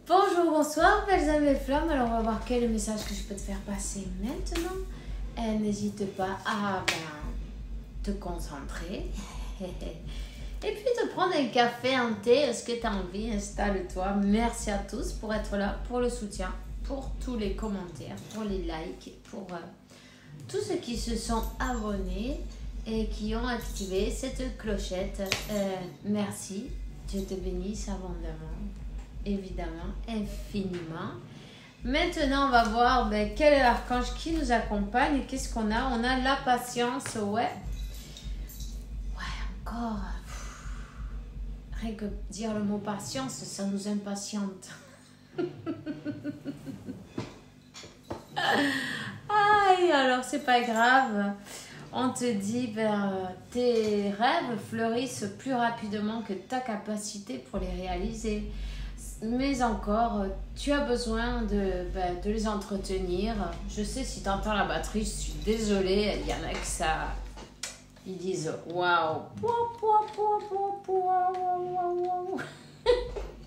Bonjour, bonsoir, belles âmes et flammes. Alors, on va voir quel est le message que je peux te faire passer maintenant. N'hésite pas à te concentrer. Et puis, te prendre un café, un thé. Est-ce que tu as envie? Installe-toi. Merci à tous pour être là, pour le soutien, pour tous les commentaires, pour les likes, pour tous ceux qui se sont abonnés et qui ont activé cette clochette. Merci. Dieu te bénisse abondamment. Évidemment, infiniment. Maintenant, on va voir quel est l'archange qui nous accompagne et qu'est-ce qu'on a. On a la patience, ouais. Ouais, encore. Rien que dire le mot patience, ça nous impatiente. Aïe, alors c'est pas grave. On te dit, tes rêves fleurissent plus rapidement que ta capacité pour les réaliser. Mais encore, tu as besoin de les entretenir. Je sais, si tu entends la batterie, je suis désolée. Il y en a que ça... Ils disent waouh.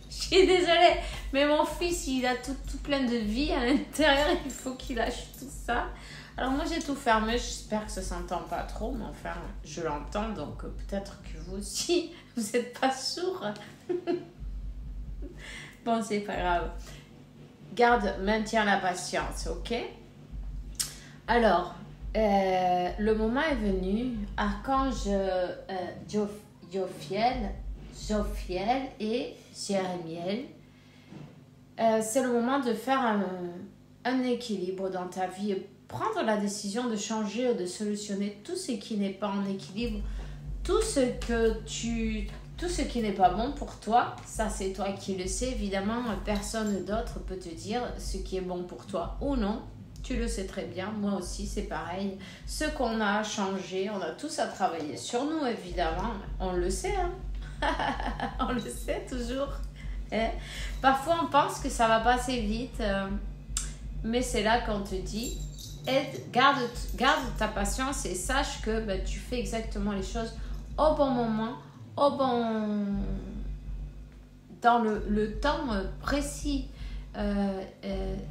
Je suis désolée, mais mon fils, il a tout plein de vie à l'intérieur. Il faut qu'il lâche tout ça. Alors moi, j'ai tout fermé. J'espère que ça ne s'entend pas trop. Mais enfin, je l'entends. Donc peut-être que vous aussi, vous n'êtes pas sourds. Bon, c'est pas grave. Maintiens la patience, ok? Alors, le moment est venu. Archange Jophiel et Jérémiel. C'est le moment de faire un équilibre dans ta vie. Prendre la décision de changer ou de solutionner tout ce qui n'est pas en équilibre. Tout ce qui n'est pas bon pour toi, ça c'est toi qui le sais. Évidemment, personne d'autre peut te dire ce qui est bon pour toi ou non. Tu le sais très bien, moi aussi c'est pareil. Ce qu'on a à changer, on a tous à travailler sur nous évidemment. On le sait, hein? On le sait toujours. Parfois on pense que ça va passer vite, mais c'est là qu'on te dit, garde ta patience et sache que tu fais exactement les choses au bon moment, dans le temps précis.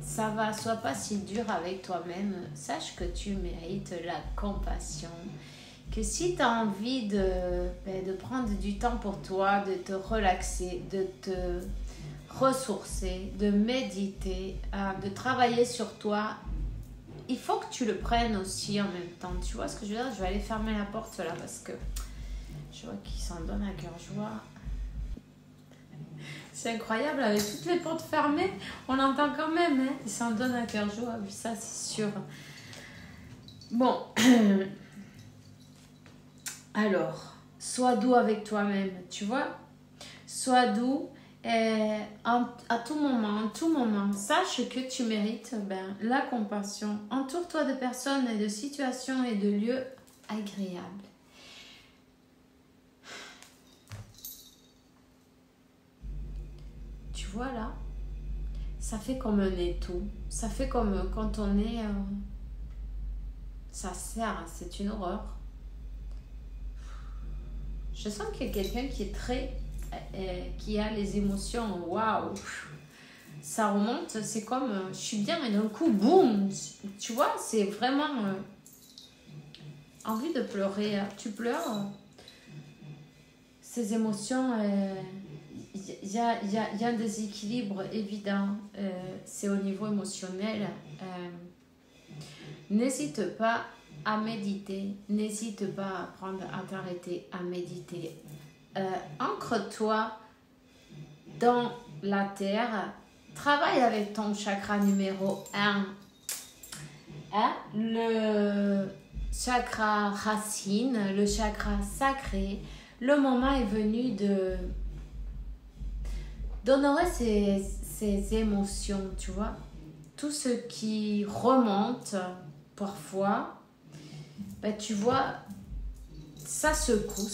Sois pas si dur avec toi-même. Sache que tu mérites la compassion. Que si tu as envie de prendre du temps pour toi, de te relaxer, de te ressourcer, de méditer, de travailler sur toi, il faut que tu le prennes aussi en même temps. Tu vois ce que je veux dire? Je vais aller fermer la porte là parce que je vois qu'ils s'en donnent à cœur joie. C'est incroyable, avec toutes les portes fermées, on entend quand même, hein? Ils s'en donnent à cœur joie, oui, ça c'est sûr. Bon, alors, sois doux avec toi-même, tu vois? Sois doux à tout moment. Sache que tu mérites la compassion. Entoure-toi de personnes et de situations et de lieux agréables. Tu vois là, ça fait comme un étau. Ça fait comme quand on est... ça sert, c'est une horreur. Je sens qu'il y a quelqu'un qui est qui a les émotions, waouh. Ça remonte, c'est comme... je suis bien et d'un coup, boum. Tu vois, c'est vraiment... envie de pleurer. Tu pleures. Ces émotions... Il y a un déséquilibre évident, c'est au niveau émotionnel. N'hésite pas à méditer, n'hésite pas à apprendre à t'arrêter à méditer. Ancre-toi dans la terre, travaille avec ton chakra numéro 1, le chakra racine, le chakra sacré. Le moment est venu d'honorer ces émotions, tu vois. Tout ce qui remonte parfois, tu vois, ça secoue.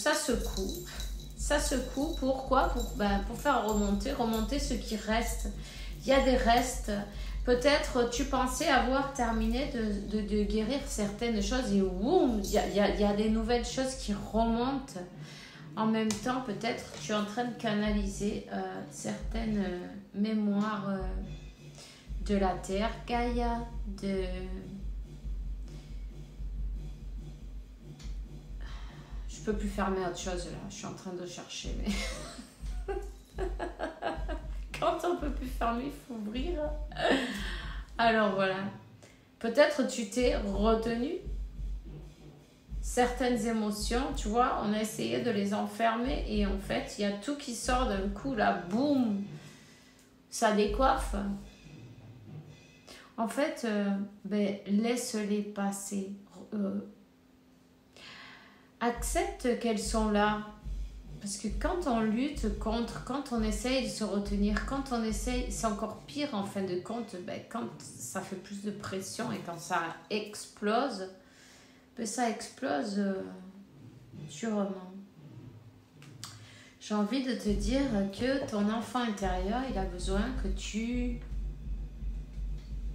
Pourquoi? Pour faire remonter ce qui reste. Il y a des restes. Peut-être tu pensais avoir terminé de guérir certaines choses et boum, il y a des nouvelles choses qui remontent. En même temps, peut-être tu es en train de canaliser certaines mémoires de la Terre, Gaïa, Je peux plus fermer autre chose là, je suis en train de chercher, mais quand on peut plus fermer, il faut ouvrir. Alors voilà, peut-être tu t'es retenu certaines émotions, tu vois, on a essayé de les enfermer et en fait, il y a tout qui sort d'un coup là, boum, ça décoiffe. En fait, laisse-les passer. Accepte qu'elles sont là. Parce que quand on lutte contre, quand on essaye de se retenir, quand on essaye, c'est encore pire en fin de compte, quand ça fait plus de pression et quand ça explose, ça explose sûrement. J'ai envie de te dire que ton enfant intérieur, il a besoin que tu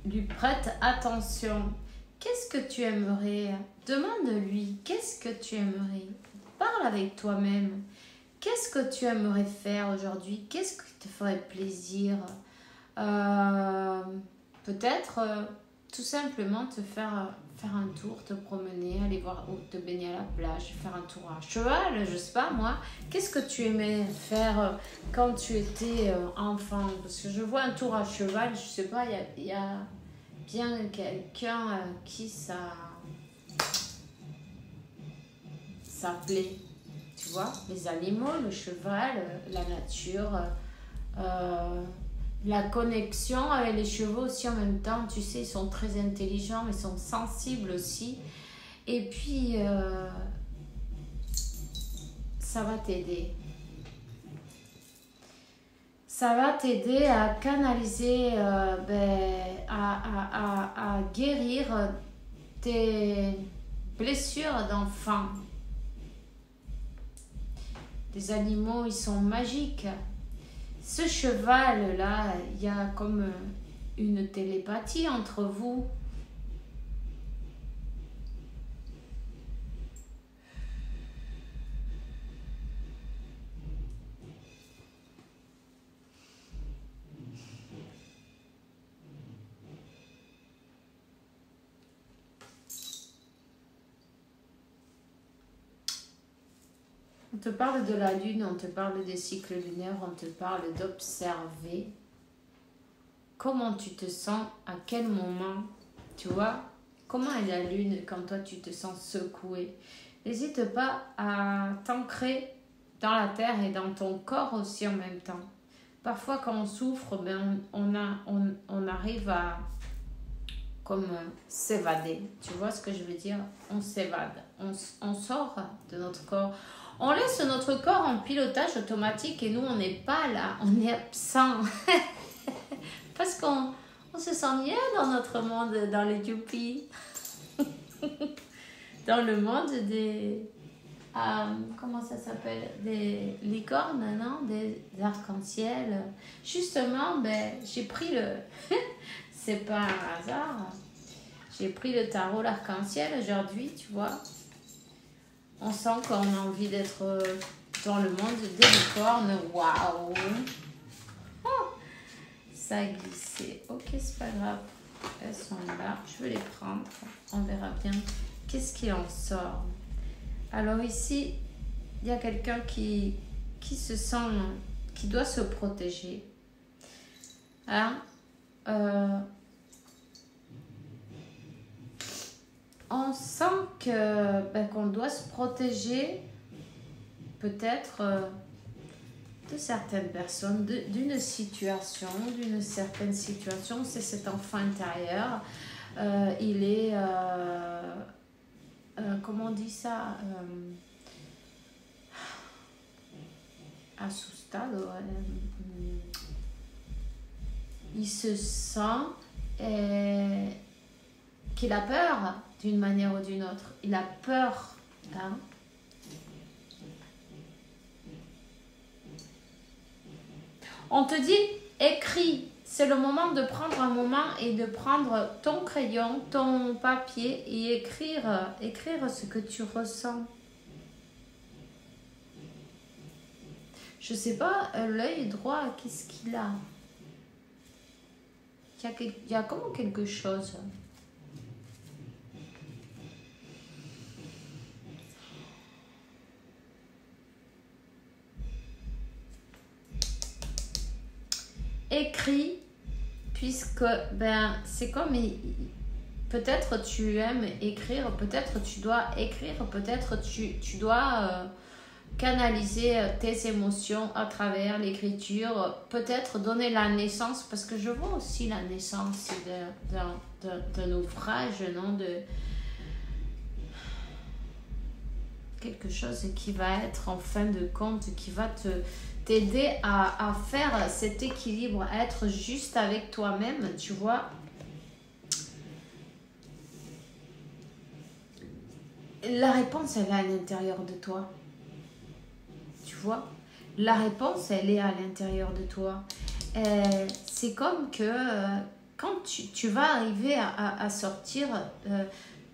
lui prêtes attention. Qu'est-ce que tu aimerais? Demande-lui, qu'est-ce que tu aimerais? Parle avec toi-même. Qu'est-ce que tu aimerais faire aujourd'hui? Qu'est-ce qui te ferait plaisir? Peut-être tout simplement te faire un tour, te promener, aller voir ou te baigner à la plage, faire un tour à cheval, je sais pas moi. Qu'est-ce que tu aimais faire quand tu étais enfant? Parce que je vois un tour à cheval, je sais pas, il y a bien quelqu'un qui ça plaît. Tu vois, les animaux, le cheval, la nature, la connexion avec les chevaux aussi en même temps. Tu sais, ils sont très intelligents, mais ils sont sensibles aussi. Et puis, ça va t'aider. Ça va t'aider à canaliser, à guérir tes blessures d'enfant. Les animaux, ils sont magiques. Ce cheval-là, il y a comme une télépathie entre vous. On te parle de la lune, on te parle des cycles lunaires, on te parle d'observer comment tu te sens, à quel moment, tu vois, comment est la lune quand toi tu te sens secoué. N'hésite pas à t'ancrer dans la terre et dans ton corps aussi en même temps. Parfois quand on souffre, on arrive à comme s'évader. Tu vois ce que je veux dire? On s'évade, on sort de notre corps. On laisse notre corps en pilotage automatique et nous, on n'est pas là, on est absent. Parce qu'on se sent bien dans notre monde, dans les yuppies. Dans le monde des... comment ça s'appelle? Des licornes, non? Des arcs-en-ciel. Justement, j'ai pris le... C'est pas un hasard. J'ai pris le tarot l'arc-en-ciel aujourd'hui, tu vois. On sent qu'on a envie d'être dans le monde des licornes. Waouh! Oh, ça a glissé. Ok, c'est pas grave. Elles sont là. Je vais les prendre. On verra bien qu'est-ce qui en sort. Alors ici, il y a quelqu'un qui se sent, qui doit se protéger. Hein? On sent qu'on doit se protéger peut-être de certaines personnes, d'une certaine situation. C'est cet enfant intérieur. Il est, comment on dit ça, assustado. Il se sent qu'il a peur d'une manière ou d'une autre. Il a peur. Hein? On te dit, écris. C'est le moment de prendre un moment et de prendre ton crayon, ton papier et écrire ce que tu ressens. Je sais pas, l'œil droit, qu'est-ce qu'il a? Il y a comme quelque chose. Écrit, puisque ben, c'est comme... Peut-être tu aimes écrire, peut-être tu dois écrire, peut-être tu dois canaliser tes émotions à travers l'écriture, peut-être donner la naissance, parce que je vois aussi la naissance d'un ouvrage, non, de quelque chose qui va être en fin de compte, qui va t'aider à faire cet équilibre, à être juste avec toi-même, tu vois. La réponse, elle est à l'intérieur de toi. Tu vois, la réponse, elle est à l'intérieur de toi. C'est comme que quand tu vas arriver à sortir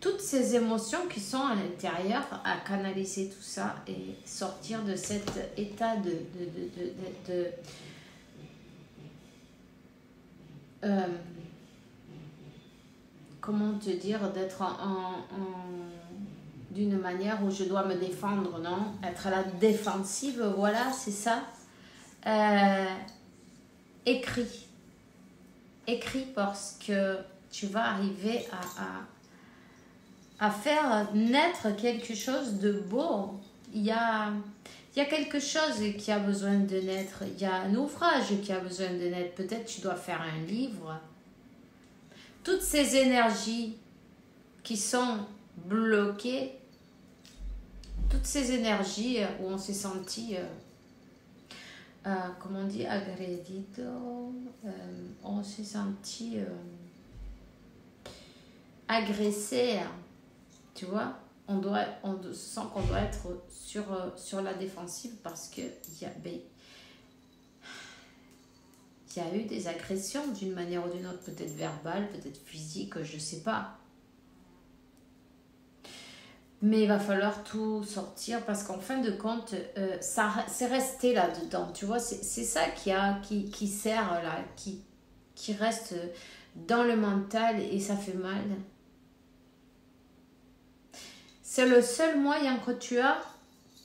toutes ces émotions qui sont à l'intérieur, à canaliser tout ça et sortir de cet état comment te dire, d'être d'une manière où je dois me défendre, non? Être à la défensive, voilà, c'est ça. Écris. Écris parce que tu vas arriver à faire naître quelque chose de beau. Il y a quelque chose qui a besoin de naître. Il y a un ouvrage qui a besoin de naître. Peut-être tu dois faire un livre. Toutes ces énergies qui sont bloquées, toutes ces énergies où on s'est senti, comment on dit, agredido, on s'est senti agressé, tu vois, on sent qu'on doit être sur la défensive parce que il y a eu des agressions d'une manière ou d'une autre, peut-être verbale, peut-être physique, je sais pas. Mais il va falloir tout sortir parce qu'en fin de compte, ça c'est resté là-dedans, tu vois. C'est ça qui sert là, qui reste dans le mental et ça fait mal. C'est le seul moyen que tu as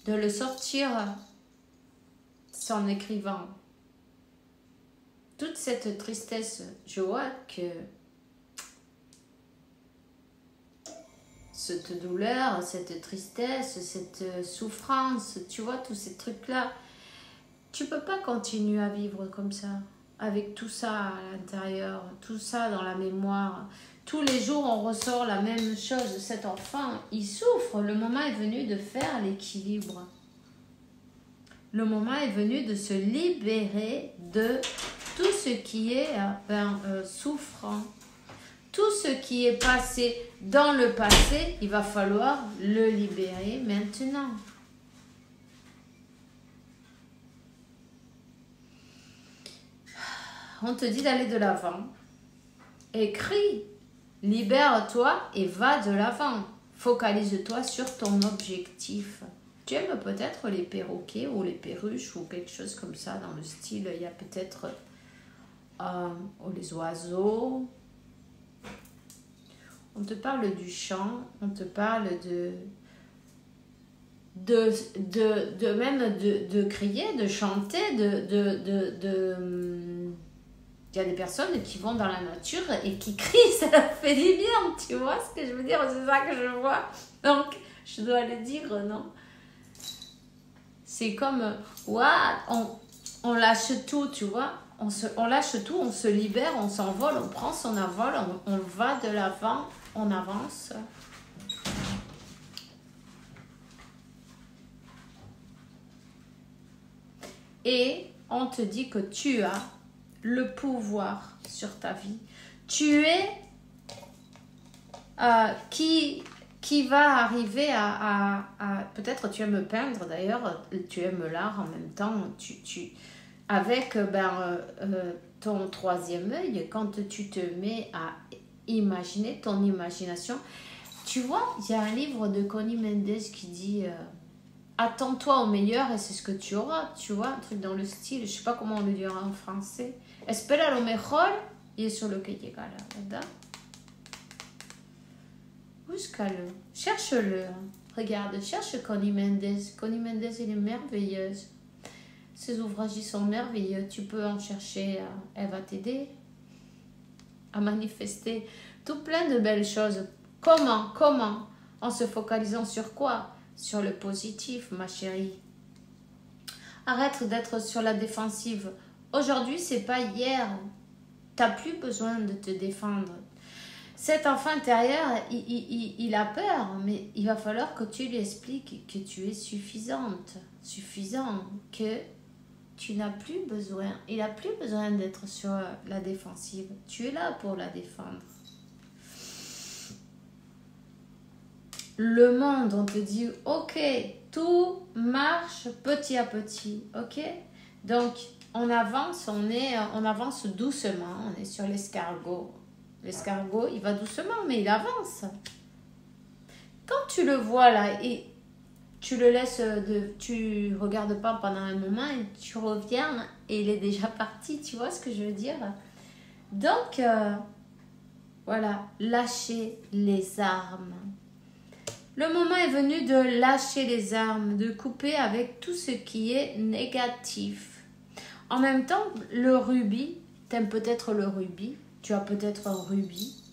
de le sortir, c'est en écrivant. Toute cette tristesse, je vois que cette douleur, cette tristesse, cette souffrance, tu vois, tous ces trucs-là, tu peux pas continuer à vivre comme ça, avec tout ça à l'intérieur, tout ça dans la mémoire. Tous les jours, on ressort la même chose. Cet enfant, il souffre. Le moment est venu de faire l'équilibre. Le moment est venu de se libérer de tout ce qui est souffrant. Tout ce qui est passé dans le passé, il va falloir le libérer maintenant. On te dit d'aller de l'avant. Écris, libère-toi et va de l'avant. Focalise-toi sur ton objectif. Tu aimes peut-être les perroquets ou les perruches ou quelque chose comme ça dans le style. Il y a peut-être les oiseaux. On te parle du chant, on te parle même de crier, de chanter, il y a des personnes qui vont dans la nature et qui crient, ça leur fait du bien, tu vois ce que je veux dire, c'est ça que je vois. Donc, je dois le dire, non? C'est comme, on lâche tout, tu vois. On lâche tout, on se libère, on s'envole, on prend son envol, on va de l'avant, on avance. Et on te dit que tu as le pouvoir sur ta vie. Tu es qui va arriver à peut-être tu aimes peindre d'ailleurs, tu aimes l'art en même temps, avec ton troisième œil, quand tu te mets à imaginer ton imagination, tu vois, il y a un livre de Connie Mendes qui dit attends-toi au meilleur et c'est ce que tu auras, tu vois, un truc dans le style, je sais pas comment on le dira en français. Espera lo mejor y eso lo que llegará, ¿verdad? Busca-le, cherche-le. Regarde, cherche Connie Mendes. Connie Mendes, elle est merveilleuse. Ses ouvrages, ils sont merveilleux. Tu peux en chercher, elle va t'aider à manifester tout plein de belles choses. Comment? En se focalisant sur quoi? Sur le positif, ma chérie. Arrête d'être sur la défensive. Aujourd'hui, c'est pas hier. T'as plus besoin de te défendre. Cet enfant intérieur, il a peur, mais il va falloir que tu lui expliques que tu es suffisante, suffisant, que tu n'as plus besoin, il n'a plus besoin d'être sur la défensive. Tu es là pour la défendre. Le monde, on te dit, ok, tout marche petit à petit, ok? Donc, on avance doucement, on est sur l'escargot. L'escargot, il va doucement, mais il avance. Quand tu le vois là, et tu le laisses, tu regardes pas pendant un moment, et tu reviens, et il est déjà parti, tu vois ce que je veux dire? Donc, voilà, lâcher les armes. Le moment est venu de lâcher les armes, de couper avec tout ce qui est négatif. En même temps, le rubis, t'aimes peut-être le rubis, tu as peut-être un rubis.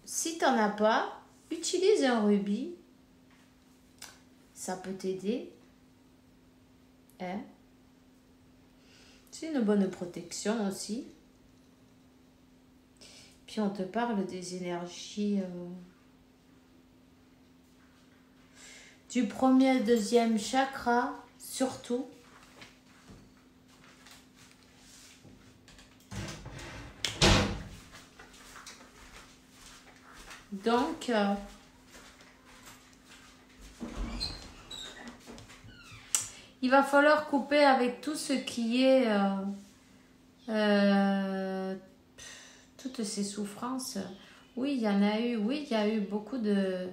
Si tu n'en as pas, utilise un rubis. Ça peut t'aider. Hein? C'est une bonne protection aussi. Puis on te parle des énergies du premier et deuxième chakra, surtout. Donc, il va falloir couper avec tout ce qui est toutes ces souffrances. Oui, il y en a eu. Oui, il y a eu beaucoup de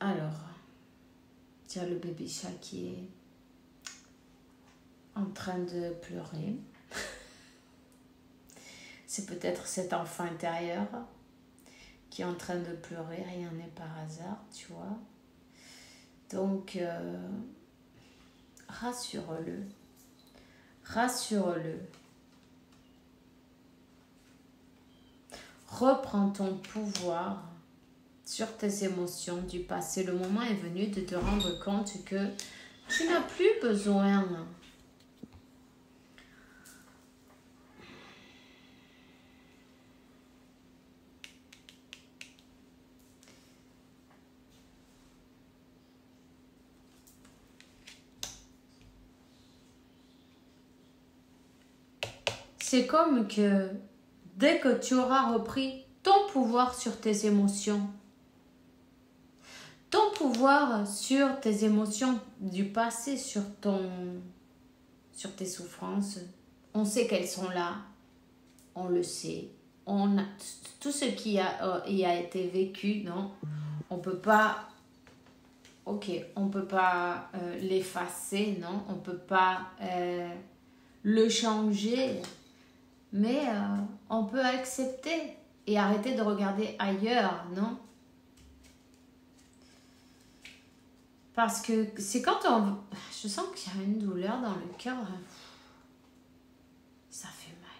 alors, il y a le bébé chat qui est en train de pleurer. C'est peut-être cet enfant intérieur qui est en train de pleurer, rien n'est par hasard, tu vois. Donc, rassure-le. Rassure-le. Reprends ton pouvoir sur tes émotions du passé. Le moment est venu de te rendre compte que tu n'as plus besoin c'est comme que dès que tu auras repris ton pouvoir sur tes émotions, ton pouvoir sur tes émotions du passé, sur tes souffrances, on sait qu'elles sont là, on le sait, tout ce qui a été vécu, non, on peut pas, on peut pas l'effacer, non, on peut pas le changer, mais on peut accepter et arrêter de regarder ailleurs, non? Parce que c'est quand je sens qu'il y a une douleur dans le cœur. Ça fait mal.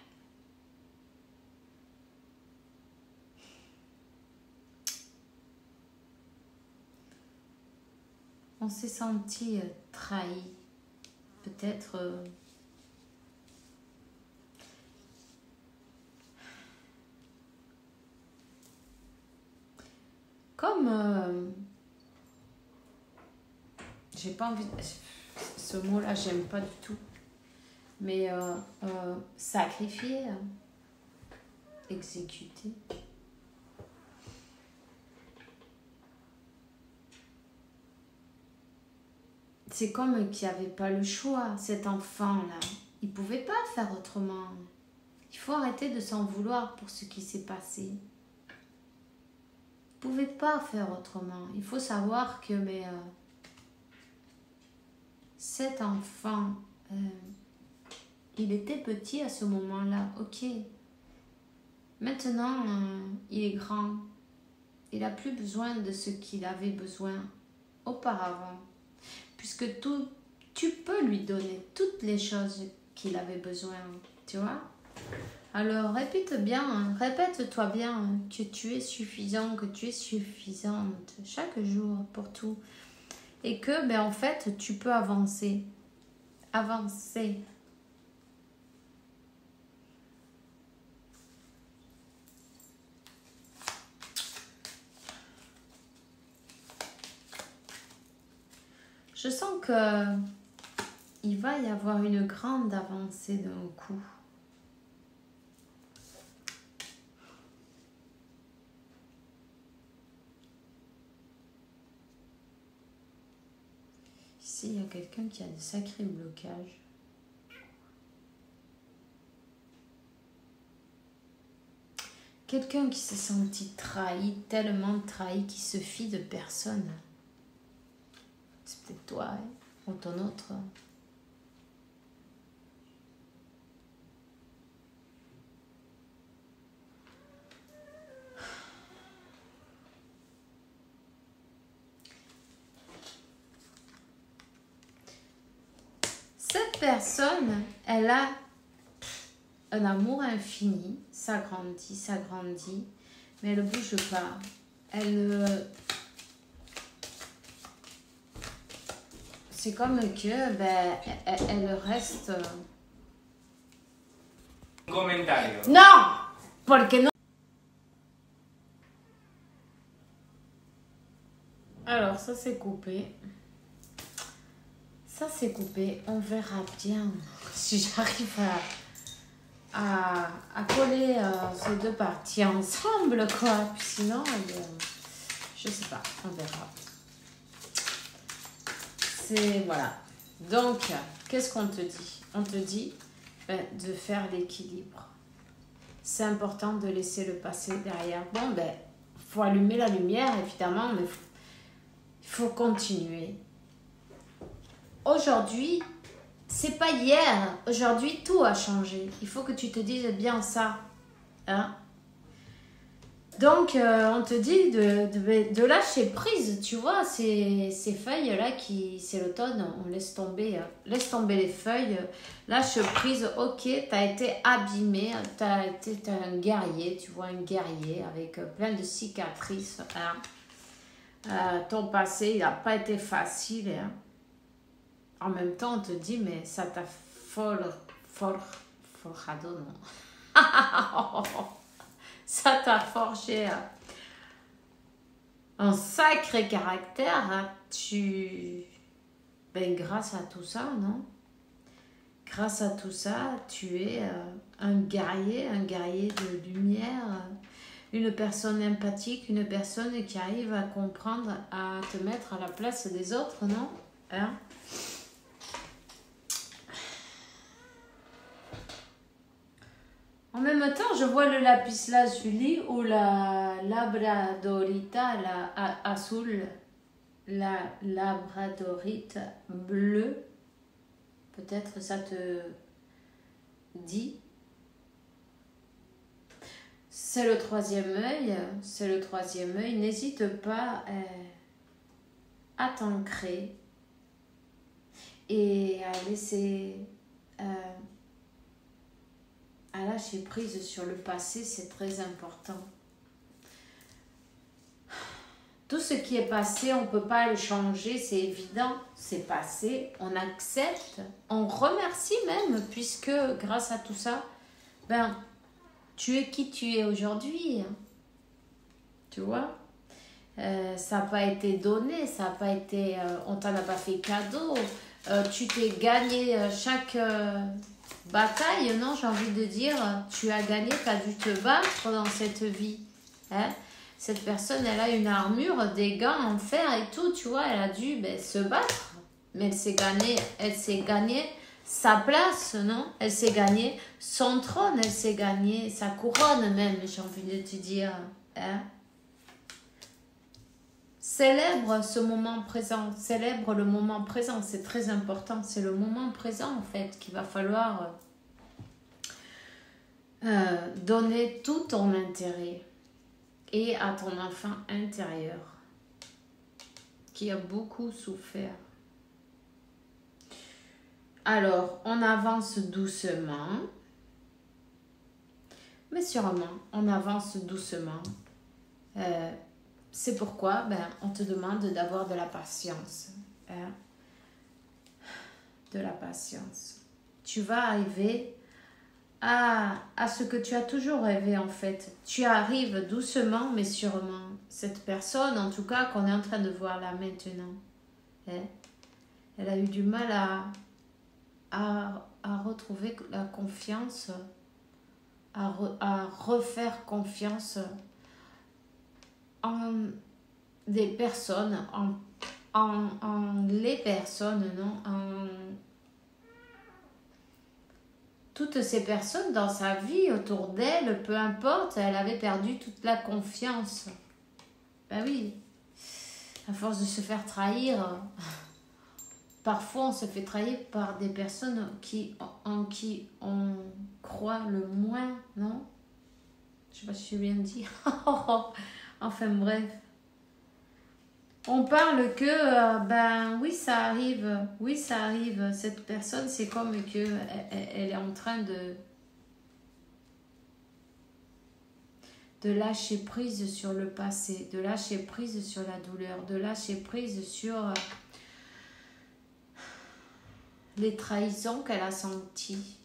On s'est senti trahi. Peut-être... comme... j'ai pas envie... Ce mot-là, j'aime pas du tout. Mais sacrifier, exécuter. C'est comme qu'il n'y avait pas le choix, cet enfant-là. Il ne pouvait pas faire autrement. Il faut arrêter de s'en vouloir pour ce qui s'est passé. Vous ne pouvez pas faire autrement. Il faut savoir que cet enfant, il était petit à ce moment-là, ok. Maintenant, il est grand. Il n'a plus besoin de ce qu'il avait besoin auparavant. Puisque tu peux lui donner toutes les choses qu'il avait besoin, tu vois. Alors répète-toi bien que tu es suffisant, que tu es suffisante chaque jour pour tout. Et que, en fait, tu peux avancer. Avancer. Je sens que il va y avoir une grande avancée d'un coup. Ici, il y a quelqu'un qui a de sacrés blocages. Quelqu'un qui s'est senti trahi, tellement trahi, qui se fie de personne. C'est peut-être toi, hein, ou ton autre. Cette personne, elle a un amour infini, ça grandit, mais elle ne bouge pas. C'est comme que, elle reste... Commentario. Non! Porque no... Alors, ça c'est coupé. Ça c'est coupé. On verra bien si j'arrive à coller ces deux parties ensemble, quoi. Puis sinon, je sais pas. On verra. Voilà. Donc, qu'est-ce qu'on te dit? On te dit de faire l'équilibre. C'est important de laisser le passé derrière. Bon, faut allumer la lumière, évidemment, mais il faut continuer. Aujourd'hui, c'est pas hier. Aujourd'hui, tout a changé. Il faut que tu te dises bien ça. Hein? Donc, on te dit de lâcher prise, tu vois, ces feuilles-là, c'est l'automne, on laisse tomber les feuilles, lâche prise, ok, t'as été abîmé, t'as un guerrier, tu vois, un guerrier avec plein de cicatrices, hein. Ton passé, il n'a pas été facile, hein. En même temps, on te dit, mais ça t'a forjado, non. Ça t'a forgé un sacré caractère, hein. Grâce à tout ça, non? Grâce à tout ça, tu es un guerrier de lumière, une personne empathique, une personne qui arrive à comprendre, à te mettre à la place des autres, non? Hein? En même temps, je vois le lapis lazuli ou la labradorita azul, la labradorite bleue. Peut-être ça te dit. C'est le troisième œil. C'est le troisième œil. N'hésite pas à t'ancrer et à laisser... à lâcher prise sur le passé, c'est très important. Tout ce qui est passé, on ne peut pas le changer, c'est évident. C'est passé, on accepte, on remercie même, puisque grâce à tout ça, tu es qui tu es aujourd'hui. Tu vois, ça n'a pas été donné, ça n'a pas été, on t'en a pas fait cadeau. Tu t'es gagné chaque... bataille, non, j'ai envie de dire, tu as gagné, tu as dû te battre dans cette vie. Hein? Cette personne, elle a une armure, des gants en fer et tout, tu vois, elle a dû se battre. Mais elle s'est gagnée sa place, non? Elle s'est gagnée son trône, elle s'est gagnée sa couronne même, j'ai envie de te dire. Hein? Célèbre ce moment présent, célèbre le moment présent, c'est très important. C'est le moment présent en fait qu'il va falloir donner tout ton intérêt et à ton enfant intérieur qui a beaucoup souffert. Alors, on avance doucement, mais sûrement, on avance doucement. C'est pourquoi on te demande d'avoir de la patience. Hein? De la patience. Tu vas arriver à ce que tu as toujours rêvé en fait. Tu arrives doucement, mais sûrement. Cette personne, en tout cas, qu'on est en train de voir là maintenant, hein? Elle a eu du mal à retrouver la confiance, à refaire confiance en des personnes, en les personnes, non, en toutes ces personnes dans sa vie, autour d'elle, peu importe, elle avait perdu toute la confiance. Ben oui, à force de se faire trahir. Parfois, on se fait trahir par des personnes en qui on croit le moins, non? Je sais pas si je viens de dire. Enfin bref. On parle que, oui, ça arrive. Oui, ça arrive. Cette personne, c'est comme que elle est en train de lâcher prise sur le passé, de lâcher prise sur la douleur, de lâcher prise sur les trahisons qu'elle a senties,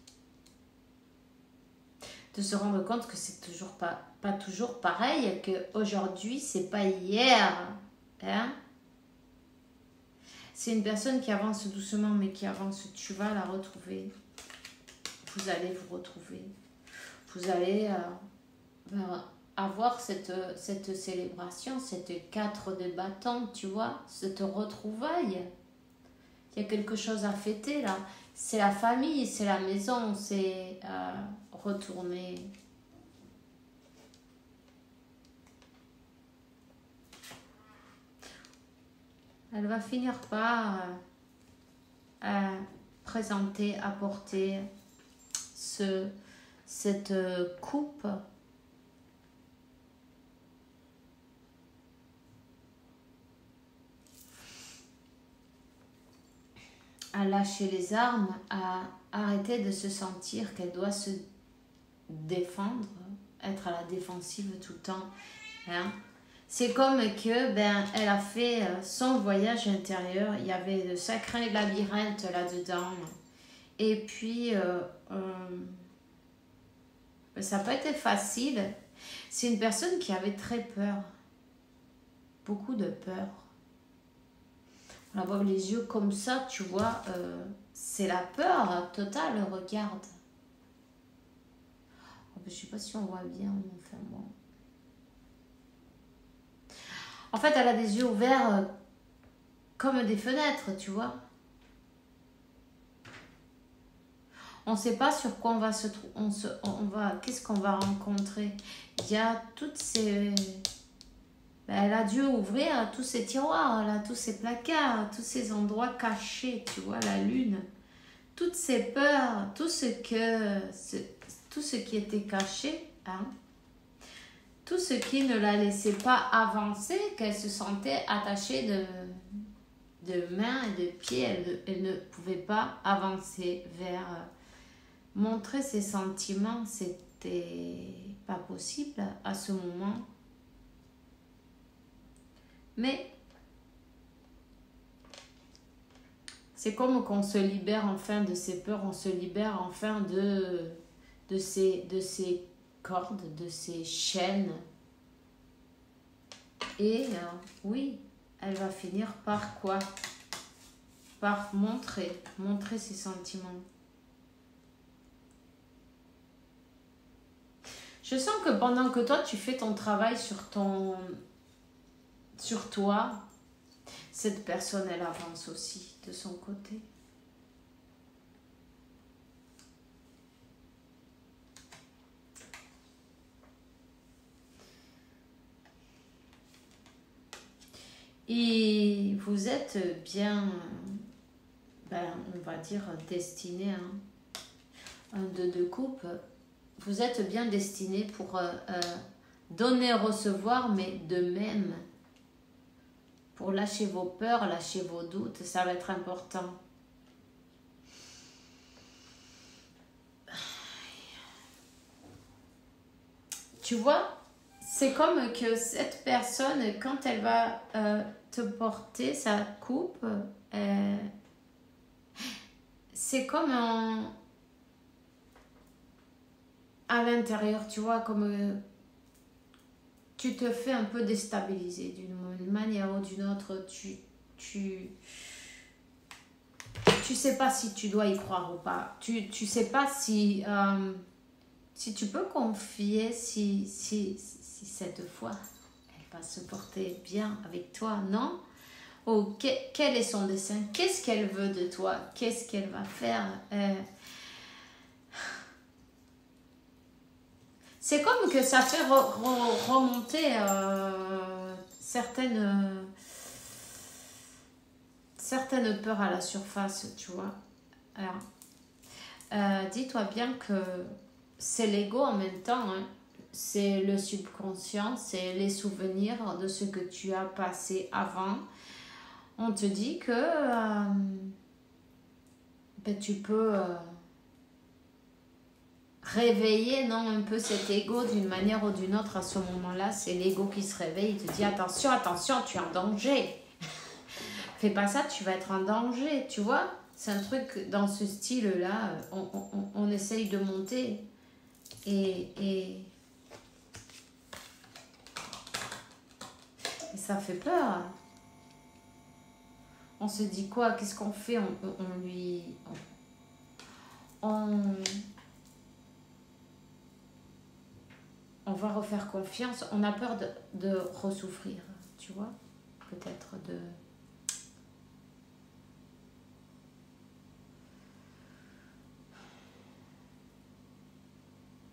de se rendre compte que c'est toujours pas toujours pareil, qu'aujourd'hui c'est pas hier, hein? C'est une personne qui avance doucement mais qui avance. Tu vas la retrouver, vous allez vous retrouver, vous allez avoir cette célébration, cette 4 de bâton, tu vois, cette retrouvaille. Il y a quelque chose à fêter là. C'est la famille, c'est la maison, c'est retourner. Elle va finir par présenter, apporter cette coupe à lâcher les armes, à arrêter de se sentir qu'elle doit se défendre, être à la défensive tout le temps. Hein? C'est comme que elle a fait son voyage intérieur. Il y avait de sacrés labyrinthes là-dedans. Et puis, ça n'a pas été facile. C'est une personne qui avait très peur. Beaucoup de peur. On la voit les yeux comme ça, tu vois. C'est la peur totale, regarde. Je ne sais pas si on voit bien. Enfin, bon. En fait, elle a des yeux ouverts comme des fenêtres, tu vois. On ne sait pas sur quoi on va se qu'est-ce qu'on va rencontrer. Il y a toutes ces... elle a dû ouvrir tous ces tiroirs, là, tous ces placards, tous ces endroits cachés, tu vois, la lune. Toutes ces peurs, tout ce qui était caché, hein. Tout ce qui ne la laissait pas avancer, qu'elle se sentait attachée de mains et de pieds. Elle ne pouvait pas avancer vers... montrer ses sentiments, c'était pas possible à ce moment. Mais c'est comme qu'on se libère enfin de ses peurs, on se libère enfin de ces cordes, de ces chaînes. Et oui, elle va finir par quoi? Par montrer ses sentiments. Je sens que pendant que toi, tu fais ton travail sur toi, cette personne, elle avance aussi de son côté. Et vous êtes bien, on va dire, destiné, hein, un de coupe, vous êtes bien destiné pour donner, recevoir, mais de même, pour lâcher vos peurs, lâcher vos doutes, ça va être important. Tu vois, c'est comme que cette personne, quand elle va te porter sa coupe, c'est comme à l'intérieur, tu vois, comme tu te fais un peu déstabiliser d'une manière ou d'une autre. Tu sais pas si tu dois y croire ou pas. Tu sais pas si tu peux confier si cette fois elle va se porter bien avec toi, non? Oh, quel est son dessein? Qu'est-ce qu'elle veut de toi? Qu'est-ce qu'elle va faire? C'est comme que ça fait remonter certaines peurs à la surface, tu vois. Alors, dis-toi bien que c'est l'ego en même temps, hein. C'est le subconscient, c'est les souvenirs de ce que tu as passé avant. On te dit que tu peux réveiller, non, un peu cet ego d'une manière ou d'une autre. À ce moment-là, c'est l'ego qui se réveille. Il te dit attention, attention, tu es en danger. Fais pas ça, tu vas être en danger, tu vois. C'est un truc dans ce style-là. On essaye de monter et ça fait peur. On se dit quoi? Qu'est-ce qu'on fait? On va refaire confiance. On a peur de ressouffrir, tu vois. Peut-être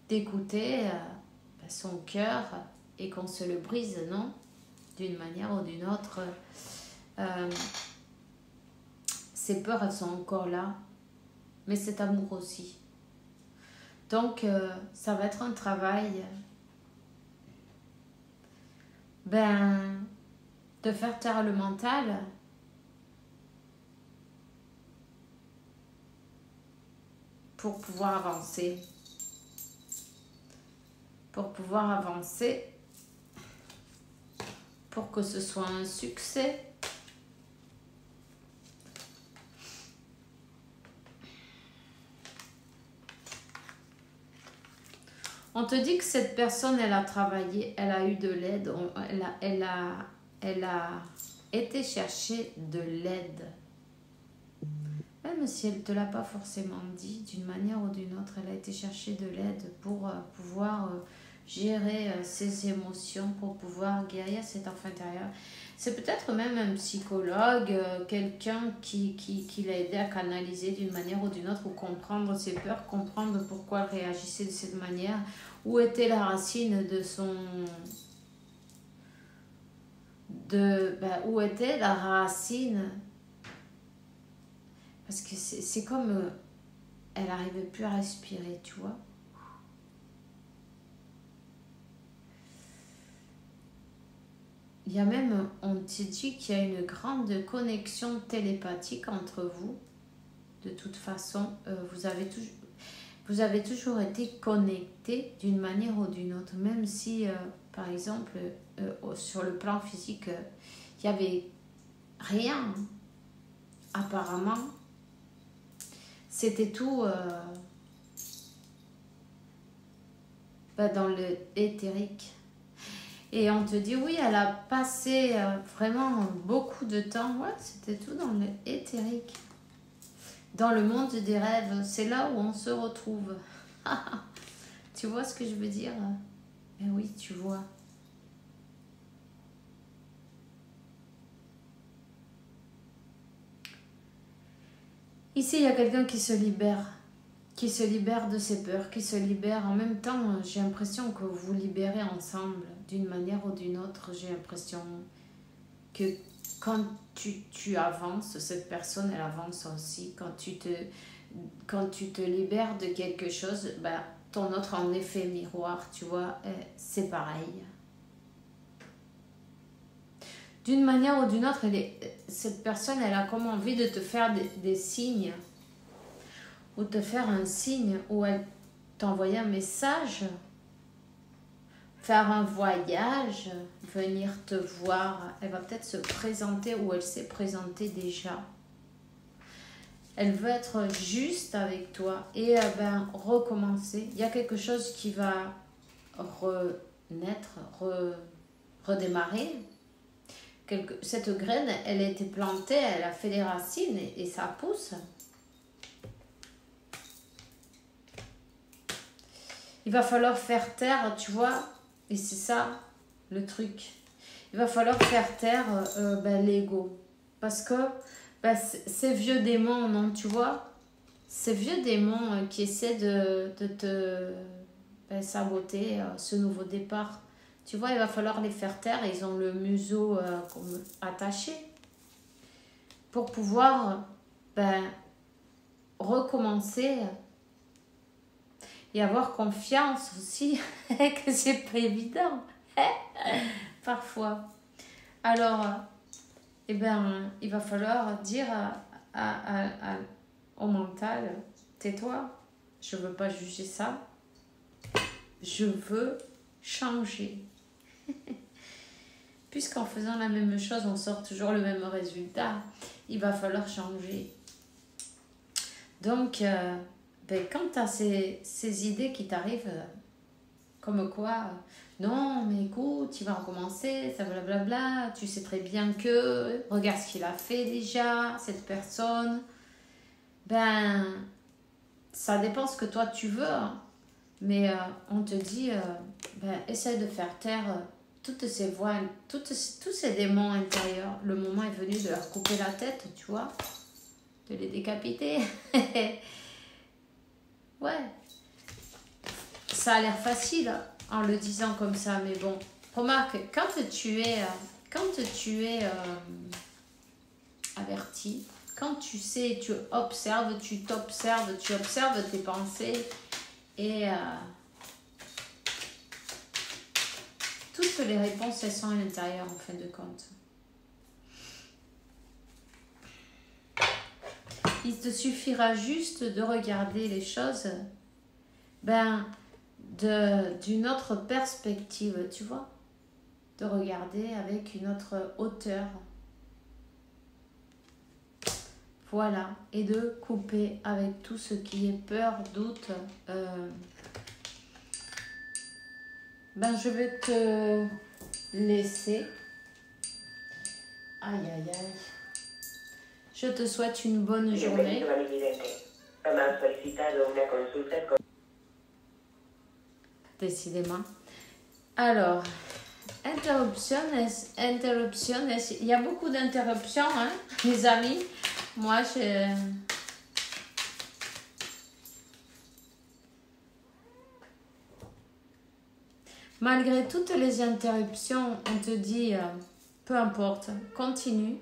d'écouter son cœur et qu'on se le brise, non? D'une manière ou d'une autre. Ces peurs, elles sont encore là, mais cet amour aussi. Donc, ça va être un travail de faire taire le mental pour pouvoir avancer. Pour pouvoir avancer, pour que ce soit un succès. On te dit que cette personne, elle a travaillé, elle a eu de l'aide, elle a été chercher de l'aide. Même si elle ne te l'a pas forcément dit, d'une manière ou d'une autre, elle a été chercher de l'aide pour pouvoir gérer ses émotions, pour pouvoir guérir cet enfant intérieur. C'est peut-être même un psychologue, quelqu'un qui l'a aidé à canaliser d'une manière ou d'une autre, ou comprendre ses peurs, comprendre pourquoi elle réagissait de cette manière, où était la racine de son... où était la racine? Parce que c'est comme... elle n'arrivait plus à respirer, tu vois. Il y a même, on te dit qu'il y a une grande connexion télépathique entre vous. De toute façon, vous avez toujours été connectés d'une manière ou d'une autre. Même si, par exemple, sur le plan physique, il n'y avait rien, apparemment. C'était tout dans le éthérique. Et on te dit, oui, elle a passé vraiment beaucoup de temps. Ouais, c'était tout dans le éthérique. Dans le monde des rêves, c'est là où on se retrouve. Tu vois ce que je veux dire? Eh oui, tu vois. Ici, il y a quelqu'un qui se libère de ses peurs, qui se libère. En même temps, j'ai l'impression que vous vous libérez ensemble, d'une manière ou d'une autre. J'ai l'impression que quand tu avances, cette personne, elle avance aussi. Quand tu te libères de quelque chose, ben, ton autre en effet miroir, tu vois, c'est pareil. D'une manière ou d'une autre, cette personne, elle a comme envie de te faire des signes, ou te faire un signe, ou elle t'envoie un message, faire un voyage, venir te voir. Elle va peut-être se présenter, ou elle s'est présentée déjà. Elle veut être juste avec toi et ben, recommencer. Il y a quelque chose qui va renaître, redémarrer. Cette graine, elle a été plantée, elle a fait des racines et ça pousse. Il va falloir faire taire, tu vois, et c'est ça le truc. Il va falloir faire taire ben, l'ego. Parce que ben, ces vieux démons, non, tu vois, ces vieux démons qui essaient de te ben, saboter ce nouveau départ. Tu vois, il va falloir les faire taire. Ils ont le museau attaché pour pouvoir ben, recommencer et avoir confiance aussi que c'est pas évident parfois. Alors, eh ben, il va falloir dire au mental, tais-toi, je veux pas juger ça, je veux changer. Puisqu'en faisant la même chose, on sort toujours le même résultat, il va falloir changer. Donc, ben, quand tu as ces idées qui t'arrivent, comme quoi, non, mais écoute, il va recommencer, ça blablabla, tu sais très bien que, regarde ce qu'il a fait déjà, cette personne, ben, ça dépend ce que toi tu veux, hein. Mais on te dit, ben, essaie de faire taire toutes ces voix, tous ces démons intérieurs. Le moment est venu de leur couper la tête, tu vois, de les décapiter. Ouais, ça a l'air facile en le disant comme ça, mais bon, remarque, quand tu es averti, quand tu sais, tu observes, tu observes tes pensées et toutes les réponses, elles sont à l'intérieur en fin de compte. Il te suffira juste de regarder les choses ben, d'une autre perspective, tu vois, de regarder avec une autre hauteur. Voilà, et de couper avec tout ce qui est peur, doute. Ben, je vais te laisser. Aïe, aïe, aïe. Je te souhaite une bonne journée. Décidément. Alors, interruptions. Il y a beaucoup d'interruptions, hein, les amis. Moi, malgré toutes les interruptions, on te dit, peu importe, continue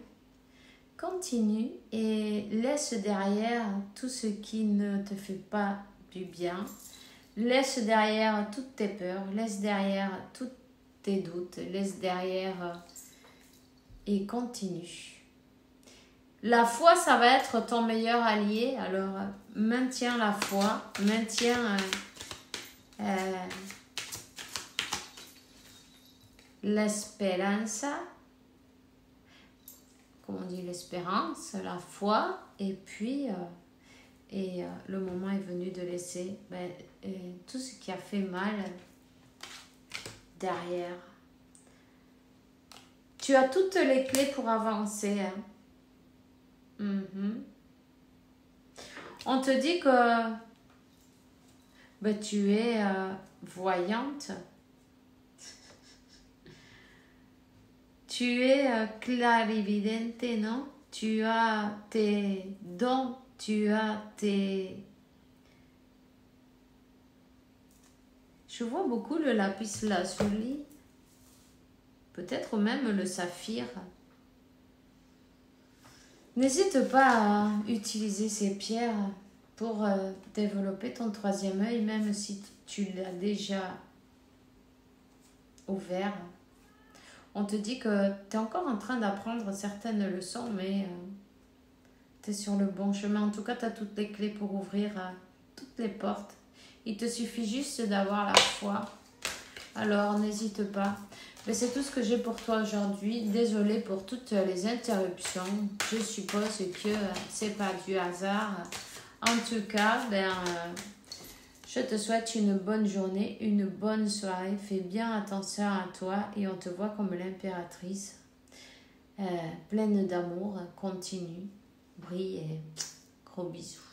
et laisse derrière tout ce qui ne te fait pas du bien. Laisse derrière toutes tes peurs, laisse derrière tous tes doutes, laisse derrière et continue. La foi, ça va être ton meilleur allié, alors maintiens la foi, maintiens l'espérance, comme on dit l'espérance, la foi, et puis le moment est venu de laisser tout ce qui a fait mal derrière. Tu as toutes les clés pour avancer. Hein. On te dit que tu es voyante. Tu es clarividente, non? Tu as tes dons, tu as tes... Je vois beaucoup le lapis lazuli, peut-être même le saphir. N'hésite pas à utiliser ces pierres pour développer ton troisième œil, même si tu l'as déjà ouvert. On te dit que tu es encore en train d'apprendre certaines leçons, mais tu es sur le bon chemin. En tout cas, tu as toutes les clés pour ouvrir toutes les portes. Il te suffit juste d'avoir la foi. Alors, n'hésite pas. Mais c'est tout ce que j'ai pour toi aujourd'hui. Désolée pour toutes les interruptions. Je suppose que c'est pas du hasard. En tout cas, je te souhaite une bonne journée, une bonne soirée. Fais bien attention à toi et on te voit comme l'impératrice. Pleine d'amour. Continue. Brille et gros bisous.